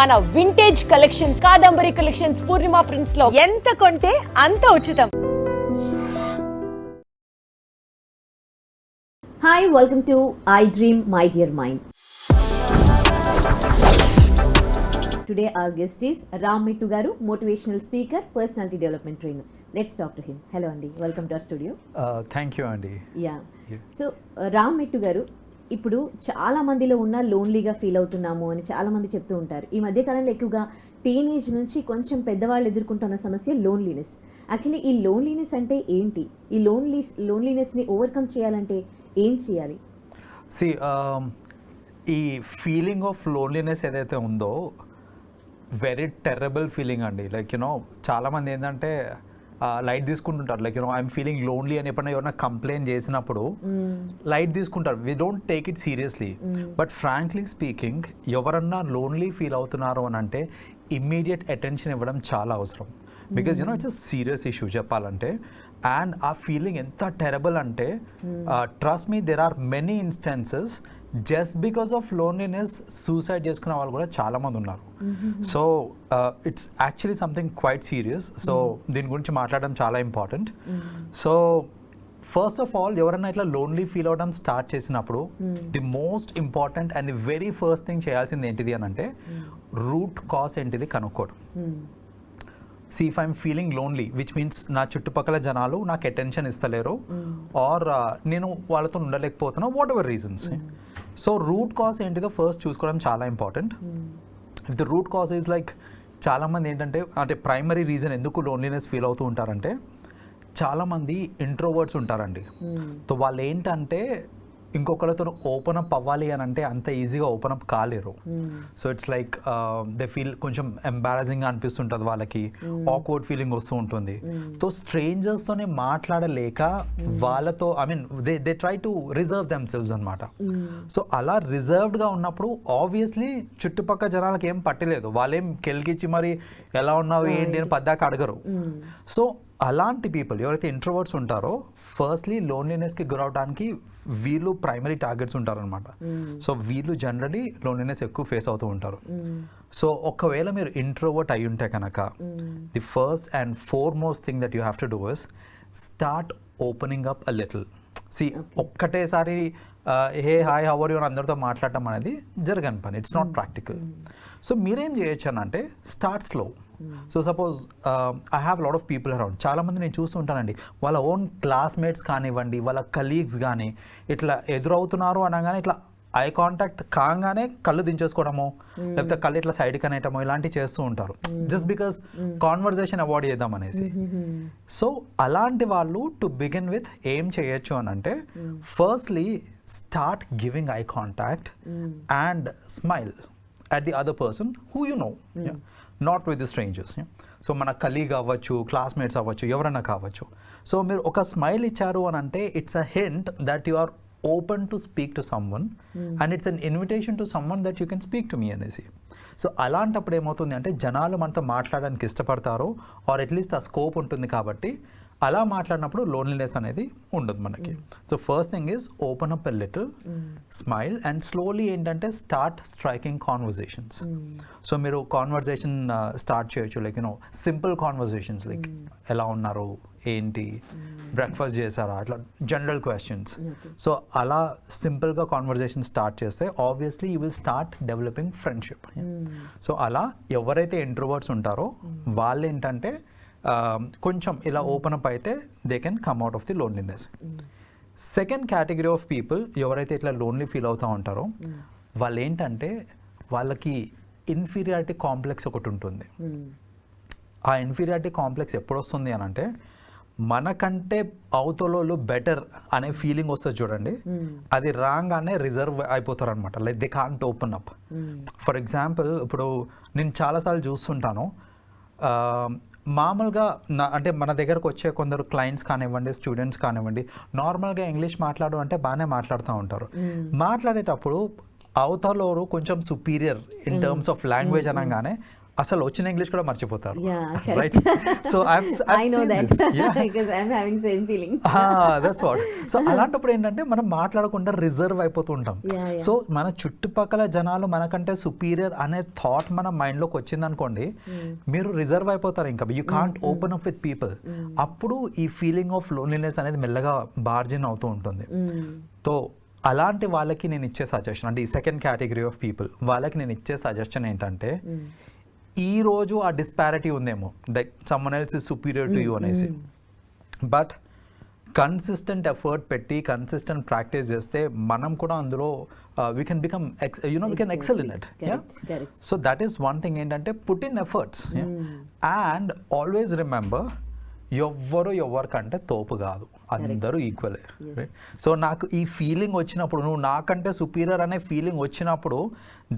మన vintage collections, Kadambari collections, పూర్ణిమ prints లో ఎంత కొంటే అంత ఉచితం. Hi, welcome to I Dream My Dear Mind. Today our guest is Ram Mettu garu, motivational speaker, personality development trainer. Let's talk to him. Hello Andy, welcome to our studio. Thank you Andy. Yeah. So Ram Mettu garu, ఇప్పుడు చాలా మందిలో ఉన్న లోన్లీగా feel అవుతున్నాము అని చాలా మంది చెప్తూ ఉంటారు. ఈ మధ్య కాలంలో ఎక్కువగా టీనేజ్ నుంచి కొంచెం పెద్దవాళ్ళు ఎదుర్కొంటున్న సమస్య లోన్లీనెస్. యాక్చువల్లీ ఈ లోన్లీనెస్ అంటే ఏంటి? ఈ లోన్లీనెస్ని ఓవర్కమ్ చేయాలంటే ఏం చేయాలి? ఈ ఫీలింగ్ ఆఫ్ లోన్లీనెస్ ఏదైతే ఉందో వెరీ టెర్రబుల్ ఫీలింగ్ అండి. లైక్ చాలామంది ఏంటంటే లైట్ తీసుకుంటుంటారు. లైక్ ఐఎమ్ ఫీలింగ్ లోన్లీ అని ఎప్పుడైనా ఎవరైనా కంప్లైంట్ చేసినప్పుడు లైట్ తీసుకుంటారు. We don't take it seriously. But frankly speaking, ఎవరన్నా లోన్లీ ఫీల్ అవుతున్నారు అని అంటే ఇమ్మీడియట్ అటెన్షన్ ఇవ్వడం చాలా అవసరం. Because it's a serious issue చెప్పాలంటే. అండ్ ఆ ఫీలింగ్ ఎంత టెరబుల్ అంటే trust me, there are many instances just because of loneliness suicide చేసుకునే వాళ్ళు కూడా చాలామంది ఉన్నారు. So it's actually something quite serious. So దీని గురించి మాట్లాడడం చాలా important. So first of all, ఎవరైనా ఇట్లా లోన్లీ ఫీల్ అవడం స్టార్ట్ చేసినప్పుడు the most important and the very first thing చేయాల్సింది ఏంటిది అని అంటే రూట్ కాజ్ ఏంటిది కనుక్కోవడం. See, if I'm feeling lonely, which means నా చుట్టుపక్కల జనాలు నాకు అటెన్షన్ ఇస్తలేరు ఆర్ నేను వాళ్ళతో ఉండలేకపోతున్నా, whatever reasons. So root cause ఏంటిదో ఫస్ట్ చూసుకోవడం చాలా important. If the root cause is like, చాలామంది ఏంటంటే అంటే ప్రైమరీ రీజన్ ఎందుకు లోన్లీనెస్ ఫీల్ అవుతూ ఉంటారంటే, చాలామంది ఇంట్రోవర్ట్స్ ఉంటారండి. సో వాళ్ళు ఏంటంటే ఇంకొకరితో ఓపెన్ అప్ అవ్వాలి అని అంటే అంత ఈజీగా ఓపెన్ అప్ కాలేరు. So it's like they feel కొంచెం ఎంబారసింగ్గా అనిపిస్తుంటుంది వాళ్ళకి, ఆక్వర్డ్ ఫీలింగ్ వస్తూ ఉంటుంది. సో స్ట్రేంజర్స్తోనే మాట్లాడలేక వాళ్ళతో they try to reserve themselves అనమాట. సో అలా రిజర్వ్డ్గా ఉన్నప్పుడు ఆబ్వియస్లీ చుట్టుపక్కల జనాలకి ఏం పట్టలేదు, వాళ్ళేం కెలికిచ్చి మరి ఎలా ఉన్నావు ఏంటి అని పద్దాక అడగరు. సో అలాంటి పీపుల్ ఎవరైతే ఇంట్రోవర్ట్స్ ఉంటారో, ఫస్ట్లీ లోన్లీనెస్కి గురవడానికి వీళ్ళు ప్రైమరీ టార్గెట్స్ ఉంటారనమాట. సో వీళ్ళు జనరలీ లోన్లీనెస్ ఎక్కువ ఫేస్ అవుతూ ఉంటారు. సో ఒకవేళ మీరు ఇంట్రోవర్ట్ అయి ఉంటే కనుక, the first and foremost thing that you have to do is start opening up a little. ఒక్కటేసారి hey hi how are you అని అందరితో మాట్లాడటం అనేది జరగని పని. It's not practical. సో మీరేం చేయొచ్చు అని అంటే start slow. So suppose I have lot of people around. చాలామంది నేను చూస్తూ ఉంటానండి, వాళ్ళ ఓన్ క్లాస్మేట్స్ కానివ్వండి, వాళ్ళ కలీగ్స్ కానీ ఇట్లా ఎదురవుతున్నారు అనగానే ఇట్లా ఐ కాంటాక్ట్ కాగానే కళ్ళు దించేసుకోవడమో లేకపోతే కళ్ళు ఇట్లా సైడ్కి అనేయటమో ఇలాంటివి చేస్తూ ఉంటారు, జస్ట్ బికాస్ కాన్వర్జేషన్ అవాయిడ్ చేద్దాం అనేసి. సో అలాంటి వాళ్ళు టు బిగిన్ విత్ ఏం చేయొచ్చు అని అంటే, firstly start giving eye contact and smile at the other person who you know, not with the strangers. So మన కలీగ్ అవ్వచ్చు, క్లాస్మేట్స్ అవ్వచ్చు, ఎవరైనా కావచ్చు. సో మీరు ఒక స్మైల్ ఇచ్చారు అని అంటే it's a hint that you are open to speak to someone and it's an invitation to someone that you can speak to me అనేసి. సో అలాంటప్పుడు ఏమవుతుంది అంటే జనాలు మనతో మాట్లాడడానికి ఇష్టపడతారు ఆర్ అట్లీస్ట్ ఆ స్కోప్ ఉంటుంది కాబట్టి అలా మాట్లాడినప్పుడు లోన్లీనెస్ అనేది ఉండదు మనకి. So first thing is open up a little, smile and slowly ఏంటంటే స్టార్ట్ స్ట్రైకింగ్ కాన్వర్జేషన్స్. సో మీరు కాన్వర్జేషన్ స్టార్ట్ చేయొచ్చు, లైక్ సింపుల్ కాన్వర్జేషన్స్ లైక్ ఎలా ఉన్నారు, ఏంటి, బ్రేక్ఫాస్ట్ చేశారా, అట్లా జనరల్ క్వశ్చన్స్. సో అలా సింపుల్గా కాన్వర్జేషన్ స్టార్ట్ చేస్తే obviously you will start developing friendship. So అలా ఎవరైతే ఇంట్రోవర్ట్స్ ఉంటారో వాళ్ళు ఏంటంటే కొంచెం ఇలా ఓపెన్ అప్ అయితే they can come out of the loneliness. Second category of people ఎవరైతే ఇట్లా లోన్లీ ఫీల్ అవుతూ ఉంటారో వాళ్ళు ఏంటంటే వాళ్ళకి ఇన్ఫీరియారిటీ కాంప్లెక్స్ ఒకటి ఉంటుంది. ఆ ఇన్ఫీరియారిటీ కాంప్లెక్స్ ఎప్పుడు వస్తుంది అని అంటే, మనకంటే అవతలోళ్ళు బెటర్ అనే ఫీలింగ్ వస్తుంది చూడండి, అది రాగానే రిజర్వ్ అయిపోతారు అనమాట. Like they can't open up. For example, ఇప్పుడు నేను చాలాసార్లు చూస్తుంటాను, మామూలుగా అంటే మన దగ్గరకు వచ్చే కొందరు క్లయింట్స్ కానివ్వండి, స్టూడెంట్స్ కానివ్వండి, నార్మల్గా ఇంగ్లీష్ మాట్లాడు అంటే బాగానే మాట్లాడుతూ ఉంటారు. మాట్లాడేటప్పుడు అవతలోరు కొంచెం superior in terms of language అనగానే అసలు వచ్చిన ఇంగ్లీష్ కూడా మర్చిపోతారు. Right. So I know that because I am having same feeling. That's what. So అలాంటప్పుడు ఏంటంటే మనం మాట్లాడకుండా రిజర్వ్ అయిపోతూ ఉంటాం. సో మన చుట్టుపక్కల జనాలు మనకంటే సుపీరియర్ అనే థాట్ మన మైండ్లోకి వచ్చింది అనుకోండి, మీరు రిజర్వ్ అయిపోతారు. ఇంకా you can't open up with people. అప్పుడు ఈ ఫీలింగ్ ఆఫ్ లోన్లీనెస్ అనేది మెల్లగా బార్జిన్ అవుతూ ఉంటుంది. సో అలాంటి వాళ్ళకి నేను ఇచ్చే సజెషన్ అంటే ఈ సెకండ్ కేటగిరీ ఆఫ్ పీపుల్ వాళ్ళకి నేను ఇచ్చే సజెషన్ ఏంటంటే, ఈ రోజు ఆ డిస్పారిటీ ఉందేమో, that someone else is superior to you అనేసి, బట్ కన్సిస్టెంట్ ఎఫర్ట్ పెట్టి కన్సిస్టెంట్ ప్రాక్టీస్ చేస్తే మనం కూడా అందులో we can become we can excel in it. So that is one thing ఏంటంటే put in efforts and always remember ఎవరికంటే తోపు కాదు, అందరూ ఈక్వలే. సో నాకు ఈ ఫీలింగ్ వచ్చినప్పుడు, నువ్వు నాకంటే సుపీరియర్ అనే ఫీలింగ్ వచ్చినప్పుడు,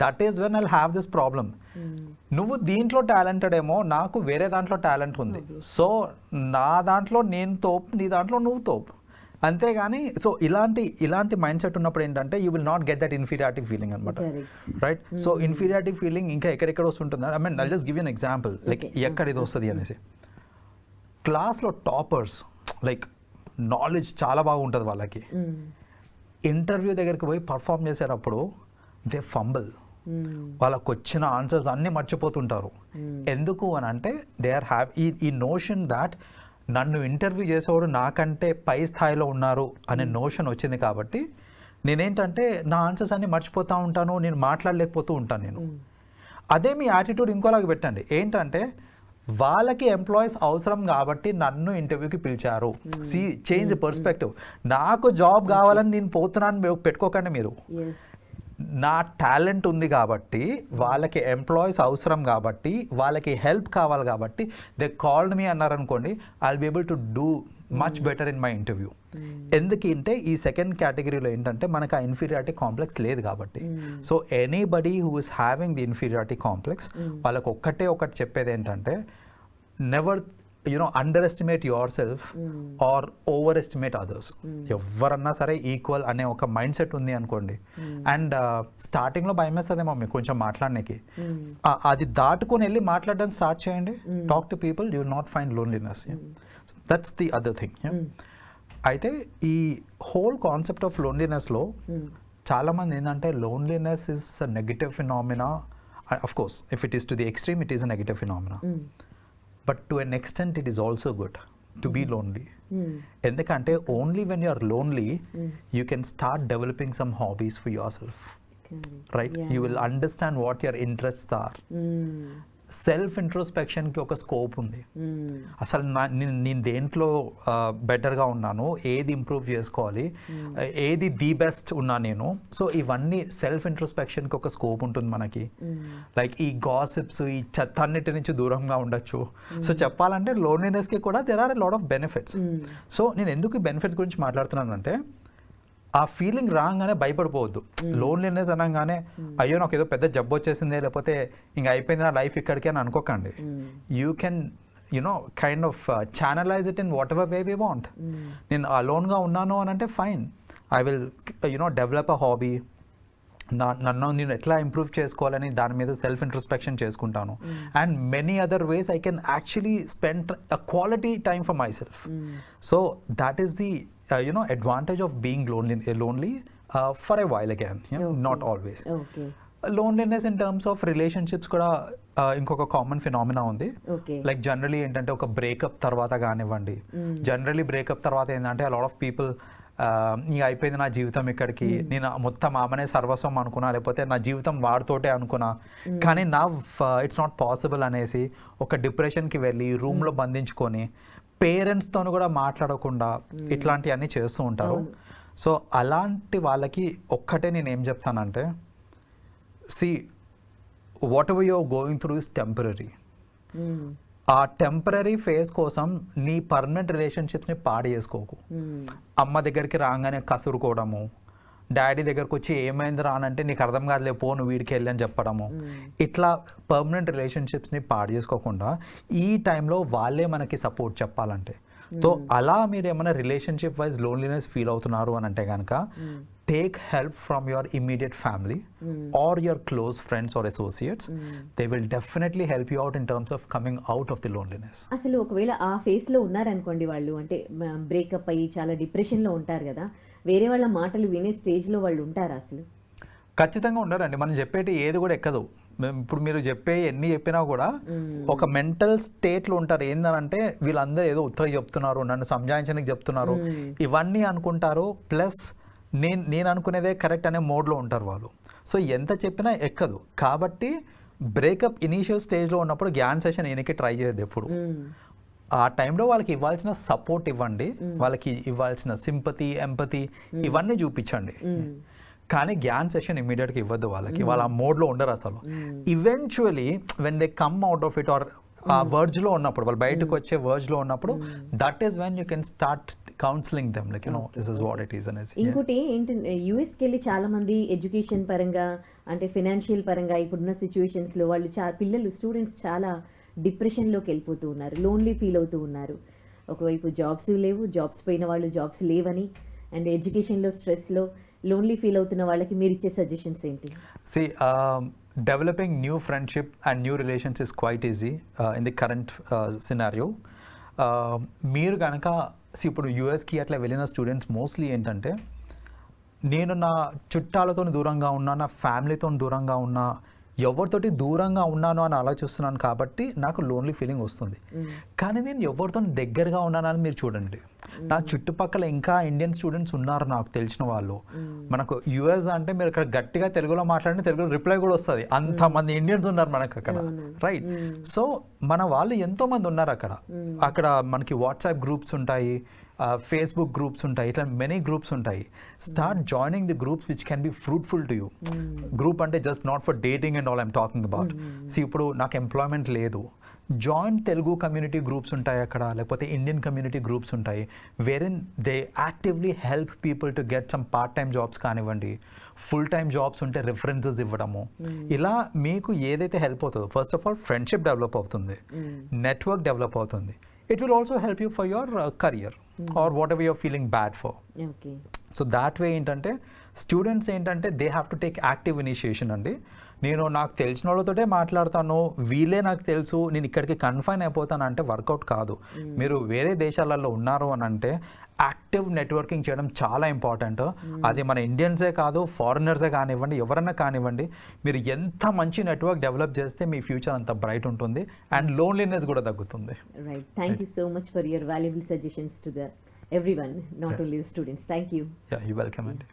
that is when I have this problem. నువ్వు దీంట్లో టాలెంటెడ్ ఏమో, నాకు వేరే దాంట్లో టాలెంట్ ఉంది. సో నా దాంట్లో నేను తోపు, నీ దాంట్లో నువ్వు తోపు, అంతేగాని. సో ఇలాంటి మైండ్ సెట్ ఉన్నప్పుడు ఏంటంటే you will not get that inferiority feeling అనమాట. రైట్. సో ఇన్ఫీరియారిటీ ఫీలింగ్ ఇంకా ఎక్కడెక్కడ వస్తుంటుంది. I mean I'll just give an example, like ఎక్కడ ఇది వస్తుంది అనేసి. క్లాస్లో టాపర్స్, లైక్ నాలెడ్జ్ చాలా బాగుంటుంది వాళ్ళకి, ఇంటర్వ్యూ దగ్గరికి పోయి పర్ఫామ్ చేసేటప్పుడు దే ఫంబుల్, వాళ్ళకు వచ్చిన ఆన్సర్స్ అన్నీ మర్చిపోతుంటారు. ఎందుకు అని అంటే దే ఆర్ హ్యావ్ ఈ నోషన్ దాట్ నన్ను ఇంటర్వ్యూ చేసేవాడు నాకంటే పై స్థాయిలో ఉన్నారు అనే నోషన్ వచ్చింది. కాబట్టి నేనేంటంటే నా ఆన్సర్స్ అన్నీ మర్చిపోతూ ఉంటాను, నేను మాట్లాడలేకపోతూ ఉంటాను నేను. అదే మీ యాటిట్యూడ్ ఇంకోలాగా పెట్టండి, ఏంటంటే వాళ్ళకి ఎంప్లాయీస్ అవసరం కాబట్టి నన్ను ఇంటర్వ్యూకి పిలిచారు. Change the perspective. నాకు జాబ్ కావాలని నేను పోతున్నాను పెట్టుకోకండి మీరు. నా టాలెంట్ ఉంది కాబట్టి, వాళ్ళకి ఎంప్లాయీస్ అవసరం కాబట్టి, వాళ్ళకి హెల్ప్ కావాలి కాబట్టి దే కాల్డ్ మీ అన్నారనుకోండి, I will be able to do much better in my interview. ఎందుకంటే ఈ సెకండ్ కేటగిరీలో ఏంటంటే మనకు ఆ ఇన్ఫీరియారిటీ కాంప్లెక్స్ లేదు కాబట్టి. So anybody who is having the inferiority complex, వాళ్ళకి ఒకటి చెప్పేది ఏంటంటే, never underestimate yourself or overestimate others. ఎవరన్నా సరే ఈక్వల్ అనే ఒక మైండ్ సెట్ ఉంది అనుకోండి. అండ్ స్టార్టింగ్లో భయం వేస్తుందేమో మీకు కొంచెం మాట్లాడడానికి, అది దాటుకొని వెళ్ళి మాట్లాడడం స్టార్ట్ చేయండి. Talk to people, you will not find loneliness. That's the other thing. అయితే ఈ హోల్ కాన్సెప్ట్ ఆఫ్ లోన్లీనెస్లో చాలామంది ఏంటంటే loneliness is a negative phenomena. Of course if it is to the extreme it is a negative phenomena, but to an extent it is also good to be lonely. ఎందుకంటే only when you are lonely you can start developing some hobbies for yourself. Right. You will understand what your interests are. Self ఇంట్రోస్పెక్షన్కి ఒక scope ఉంది. అసలు నేను దేంట్లో బెటర్గా ఉన్నాను, ఏది ఇంప్రూవ్ చేసుకోవాలి, ఏది ది బెస్ట్ ఉన్నా నేను. సో ఇవన్నీ సెల్ఫ్ ఇంట్రోస్పెక్షన్కి ఒక స్కోప్ ఉంటుంది మనకి. లైక్ ఈ గాసిప్స్, ఈ చెత్త అన్నిటి నుంచి దూరంగా ఉండొచ్చు. సో చెప్పాలంటే లోన్లీనెస్కి కూడా there are a lot of benefits. So నేను ఎందుకు ఈ బెనిఫిట్స్ గురించి మాట్లాడుతున్నానంటే, ఆ ఫీలింగ్ రాగానే భయపడిపోవద్దు. లోన్లీనెస్ అనగానే అయ్యో నాకు ఏదో పెద్ద జబ్బు వచ్చేసిందే, లేకపోతే ఇంకా అయిపోయింది నా లైఫ్ ఇక్కడికి అని అనుకోకండి. You can kind of channelize it in whatever way we want. నేను అలోన్గా ఉన్నాను అని అంటే fine, I will develop a hobby. నన్ను నేను ఎట్లా ఇంప్రూవ్ చేసుకోవాలని దాని మీద సెల్ఫ్ ఇంట్రోస్పెక్షన్ చేసుకుంటాను. And many other ways I can actually spend a quality time for myself. So that is the advantage of being lonely for a while again, not always. Loneliness in terms of relationships కూడా ఇంకొక common phenomena ఉంది. Like generally ఏంటంటే ఒక breakup తర్వాత కానివ్వండి, generally breakup తర్వాత ఏంటంటే lot of people ఇక అయిపోయింది నా జీవితం ఇక్కడికి, నేను మొత్తం ఆమెనే సర్వస్వం అనుకున్నా, లేకపోతే నా జీవితం వాడితోటే అనుకున్నా, కానీ నా ఇట్స్ నాట్ పాసిబుల్ అనేసి ఒక డిప్రెషన్కి వెళ్ళి రూమ్లో బంధించుకొని పేరెంట్స్తో కూడా మాట్లాడకుండా ఇట్లాంటివన్నీ చేస్తూ ఉంటారు. సో అలాంటి వాళ్ళకి ఒక్కటే నేను ఏం చెప్తానంటే, see whatever you're going through is temporary. ఆ టెంపరీ ఫేజ్ కోసం నీ పర్మనెంట్ రిలేషన్షిప్స్ని పాడు చేసుకోకు. అమ్మ దగ్గరికి రాగానే కసురుకోవడము, డాడీ దగ్గరకు వచ్చి ఏమైంది రానంటే నీకు అర్థం కాదులే పో నువ్వు వీడికి వెళ్ళి అని చెప్పడము, ఇట్లా పర్మనెంట్ రిలేషన్షిప్స్ని పాడు చేసుకోకుండా ఈ టైంలో వాళ్ళే మనకి సపోర్ట్ చెప్పాలంటే. సో అలా మీరు ఏమైనా రిలేషన్షిప్ వైజ్ లోన్లీనెస్ ఫీల్ అవుతున్నారు అని అంటే కనుక take help from your immediate family or your close friends or associates. They will definitely help you out in terms of coming out of the loneliness. అసలు ఒకవేళ ఆ ఫేస్లో ఉన్నారనుకోండి వాళ్ళు, అంటే బ్రేకప్ అయ్యి చాలా డిప్రెషన్లో ఉంటారు కదా, వేరే వాళ్ళ మాటలు వినే స్టేజ్లో వాళ్ళు ఉంటారా అసలు? ఖచ్చితంగా ఉండరండి. మనం చెప్పేటి ఏది కూడా ఎక్కదు. ఇప్పుడు మీరు ఎన్ని చెప్పినా కూడా ఒక మెంటల్ స్టేట్లో ఉంటారు. ఏందనంటే వీళ్ళందరూ ఏదో ఉత్తగా చెప్తున్నారు, నన్ను సంజాయించడానికి చెప్తున్నారు, ఇవన్నీ అనుకుంటారు. ప్లస్ నేను అనుకునేదే కరెక్ట్ అనే మోడ్లో ఉంటారు వాళ్ళు. సో ఎంత చెప్పినా ఎక్కదు. కాబట్టి బ్రేకప్ ఇనీషియల్ స్టేజ్లో ఉన్నప్పుడు గ్యాన్ సెషన్ వెనక్కి ట్రై చేయొద్దు ఎప్పుడు. ఆ టైంలో వాళ్ళకి ఇవ్వాల్సిన సపోర్ట్ ఇవ్వండి, వాళ్ళకి ఇవ్వాల్సిన సింపతి, ఎంపతి ఇవన్నీ చూపించండి. కానీ గ్యాన్ సెషన్ ఇమీడియట్గా ఇవ్వద్దు వాళ్ళకి. వాళ్ళు ఆ మోడ్లో ఉండరు అసలు. Eventually when they come out of it or ఆ వర్జ్లో ఉన్నప్పుడు, వాళ్ళు బయటకు వచ్చే వర్జ్లో ఉన్నప్పుడు, that is when you can start counselling them like this is what it is అనేసి. ఇంకోటి ఏంటంటే యూఎస్కి వెళ్ళి చాలా మంది ఎడ్యుకేషన్ పరంగా, అంటే ఫైనాన్షియల్ పరంగా ఇప్పుడున్న సిచ్యువేషన్స్లో వాళ్ళు పిల్లలు స్టూడెంట్స్ చాలా డిప్రెషన్లోకి వెళ్ళిపోతూ ఉన్నారు, లోన్లీ ఫీల్ అవుతూ ఉన్నారు. ఒకవైపు జాబ్స్ లేవు, జాబ్స్ పోయిన వాళ్ళు జాబ్స్ లేవని, అండ్ ఎడ్యుకేషన్లో స్ట్రెస్లో లోన్లీ ఫీల్ అవుతున్న వాళ్ళకి మీరు ఇచ్చే సజెషన్స్ ఏంటి? Developing new friendship and new relations is quite easy in the current scenario. మీరు కనుక ఇప్పుడు యూఎస్కి అట్లా వెళ్ళిన స్టూడెంట్స్ మోస్ట్లీ ఏంటంటే, నేను నా చుట్టాలతో దూరంగా ఉన్నా, నా ఫ్యామిలీతో దూరంగా ఉన్నా, ఎవరితోటి దూరంగా ఉన్నాను అని ఆలోచిస్తున్నాను కాబట్టి నాకు లోన్లీ ఫీలింగ్ వస్తుంది. కానీ నేను ఎవరితో దగ్గరగా ఉన్నానని మీరు చూడండి, నా చుట్టుపక్కల ఇంకా ఇండియన్ స్టూడెంట్స్ ఉన్నారు నాకు తెలిసిన వాళ్ళు. మనకు యుఎస్ అంటే మీరు ఇక్కడ గట్టిగా తెలుగులో మాట్లాడితే తెలుగులో రిప్లై కూడా వస్తుంది, అంతమంది ఇండియన్స్ ఉన్నారు మనకు అక్కడ, రైట్? సో మన వాళ్ళు ఎంతోమంది ఉన్నారు అక్కడ మనకి వాట్సాప్ గ్రూప్స్ ఉంటాయి, ఫేస్బుక్ గ్రూప్స్ ఉంటాయి, ఇట్లా మెనీ గ్రూప్స్ ఉంటాయి. Start joining the groups which can be fruitful to you. Group అంటే just not for dating and all I'm talking about. ఇప్పుడు నాకు ఎంప్లాయ్మెంట్ లేదు, జాయిన్ తెలుగు కమ్యూనిటీ గ్రూప్స్ ఉంటాయి అక్కడ, లేకపోతే ఇండియన్ కమ్యూనిటీ గ్రూప్స్ ఉంటాయి, where they actively help people to get some part time jobs కానివ్వండి, full time jobs ఉంటే రిఫరెన్సెస్ ఇవ్వడము. ఇలా మీకు ఏదైతే హెల్ప్ అవుతుందో, first of all friendship develop అవుతుంది, నెట్వర్క్ డెవలప్ అవుతుంది. It will also help you for your career or whatever you're feeling bad for. Okay. So that way ఏంటంటే స్టూడెంట్స్ ఏంటంటే they have to take active initiation అండి. నేను నాకు తెలిసిన వాళ్ళతోటే మాట్లాడతాను, వీళ్ళే నాకు తెలుసు, నేను ఇక్కడికి కన్ఫైన్ అయిపోతాను అంటే వర్కౌట్ కాదు. మీరు వేరే దేశాలలో ఉన్నారు అని అంటే యాక్టివ్ నెట్వర్కింగ్ చేయడం చాలా ఇంపార్టెంట్. అది మన ఇండియన్సే కాదు, ఫారినర్సే కానివ్వండి, ఎవరన్నా కానివ్వండి, మీరు ఎంత మంచి నెట్వర్క్ డెవలప్ చేస్తే మీ ఫ్యూచర్ అంత బ్రైట్ ఉంటుంది అండ్ లోన్లీనెస్ కూడా తగ్గుతుంది. Right. Thank you so much for your valuable suggestions to everyone, not only the students. Thank you. Yeah, you're welcome, Andy.